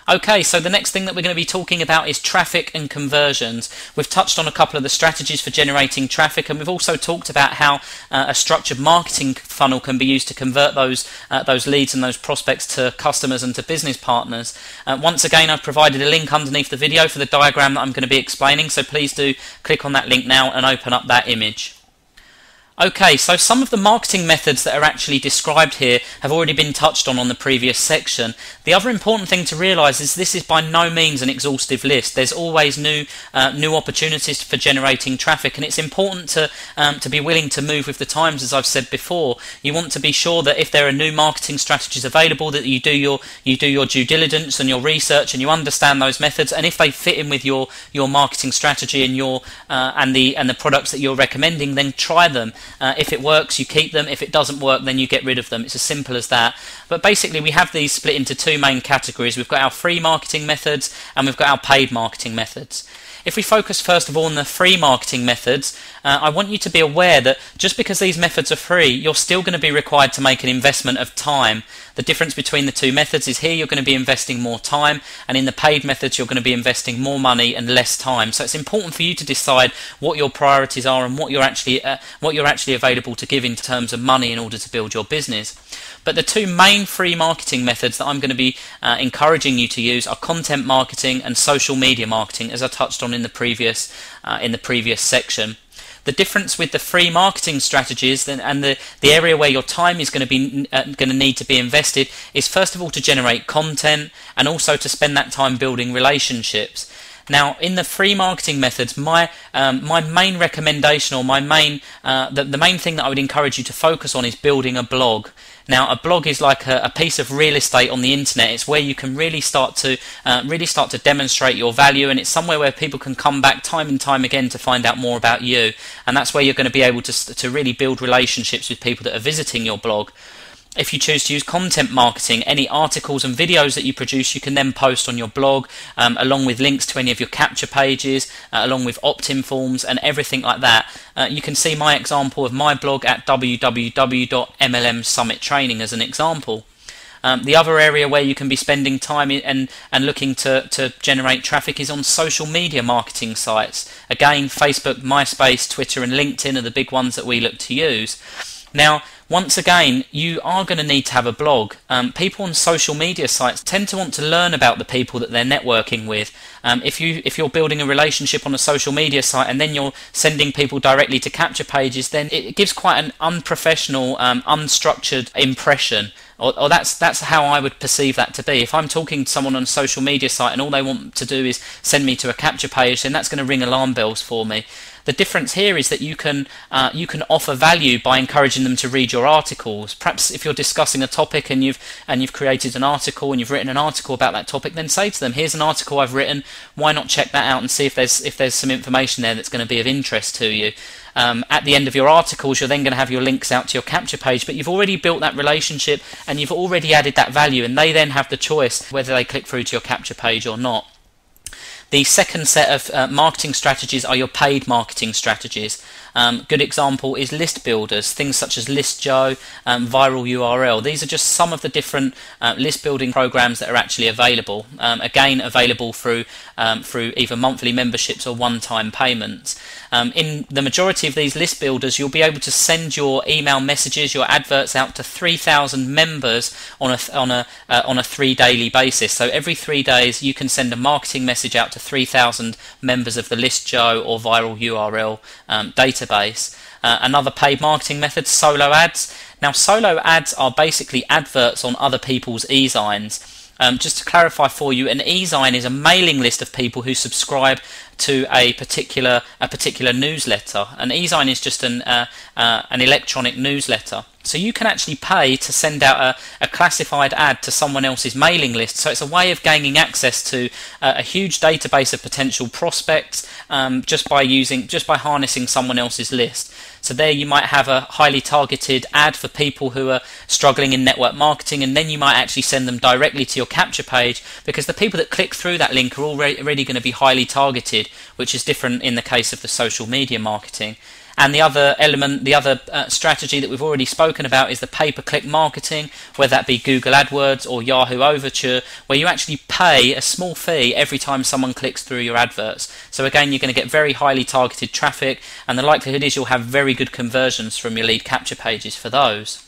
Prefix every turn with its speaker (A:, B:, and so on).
A: Okay, so the next thing that we're going to be talking about is traffic and conversions. We've touched on a couple of the strategies for generating traffic, and we've also talked about how a structured marketing funnel can be used to convert those leads and those prospects to customers and to business partners. Once again, I've provided a link underneath the video for the diagram that I'm going to be explaining, so please do click on that link now and open up that image. Okay, so some of the marketing methods that are actually described here have already been touched on the previous section. The other important thing to realise is this is by no means an exhaustive list. There's always new opportunities for generating traffic, and it's important to be willing to move with the times, as I've said before. You want to be sure that if there are new marketing strategies available, that you do your due diligence and your research, and you understand those methods, and if they fit in with your marketing strategy and the products that you're recommending, then try them. If it works, you keep them. If it doesn't work, then you get rid of them. It's as simple as that. But basically, we have these split into two main categories. We've got our free marketing methods and we've got our paid marketing methods. If we focus first of all on the free marketing methods, I want you to be aware that just because these methods are free, you're still going to be required to make an investment of time. The difference between the two methods is here you're going to be investing more time, and in the paid methods you're going to be investing more money and less time. So it's important for you to decide what your priorities are and what you're actually available to give in terms of money in order to build your business. But the two main free marketing methods that I'm going to be encouraging you to use are content marketing and social media marketing, as I touched on in the previous section. The difference with the free marketing strategies and the area where your time is going to need to be invested is first of all to generate content and also to spend that time building relationships. Now, in the free marketing methods, my main recommendation, or the main thing that I would encourage you to focus on is building a blog. Now, a blog is like a piece of real estate on the internet. It's where you can really start to demonstrate your value, and it's somewhere where people can come back time and time again to find out more about you. And that's where you're going to be able to really build relationships with people that are visiting your blog. If you choose to use content marketing, any articles and videos that you produce, you can then post on your blog, along with links to any of your capture pages, along with opt-in forms and everything like that. You can see my example of my blog at www.MLM Summit Training as an example. The other area where you can be spending time and looking to generate traffic is on social media marketing sites. Again, Facebook, MySpace, Twitter and LinkedIn are the big ones that we look to use. Now, once again, you are going to need to have a blog. People on social media sites tend to want to learn about the people that they're networking with. If you're building a relationship on a social media site and then you're sending people directly to capture pages, then it gives quite an unprofessional, unstructured impression. Or that's how I would perceive that to be. If I'm talking to someone on a social media site and all they want to do is send me to a capture page, then that's going to ring alarm bells for me. The difference here is that you can offer value by encouraging them to read your articles. Perhaps if you're discussing a topic and you've created an article and you've written an article about that topic, then say to them, here's an article I've written, why not check that out and see if there's some information there that's going to be of interest to you. At the end of your articles, you're then going to have your links out to your capture page, but you've already built that relationship and you've already added that value, and they then have the choice whether they click through to your capture page or not. The second set of marketing strategies are your paid marketing strategies. Good example is list builders, things such as ListJoe, Viral URL. These are just some of the different list building programs that are actually available. Again, available through either monthly memberships or one-time payments. In the majority of these list builders, you'll be able to send your email messages, your adverts out to 3,000 members on a 3 daily basis. So every 3 days, you can send a marketing message out to 3,000 members of the ListJoe or Viral URL database. Another paid marketing method, solo ads. Now, solo ads are basically adverts on other people's e-signs. Just to clarify for you, an e-sign is a mailing list of people who subscribe to a particular newsletter. An e-sign is just an electronic newsletter. So you can actually pay to send out a classified ad to someone else's mailing list. So it's a way of gaining access to a huge database of potential prospects just by harnessing someone else's list. So there you might have a highly targeted ad for people who are struggling in network marketing, and then you might actually send them directly to your capture page, because the people that click through that link are already going to be highly targeted, which is different in the case of the social media marketing. And the other element, the other strategy that we've already spoken about is the pay-per-click marketing, whether that be Google AdWords or Yahoo Overture, where you actually pay a small fee every time someone clicks through your adverts. So again, you're going to get very highly targeted traffic, and the likelihood is you'll have very good conversions from your lead capture pages for those.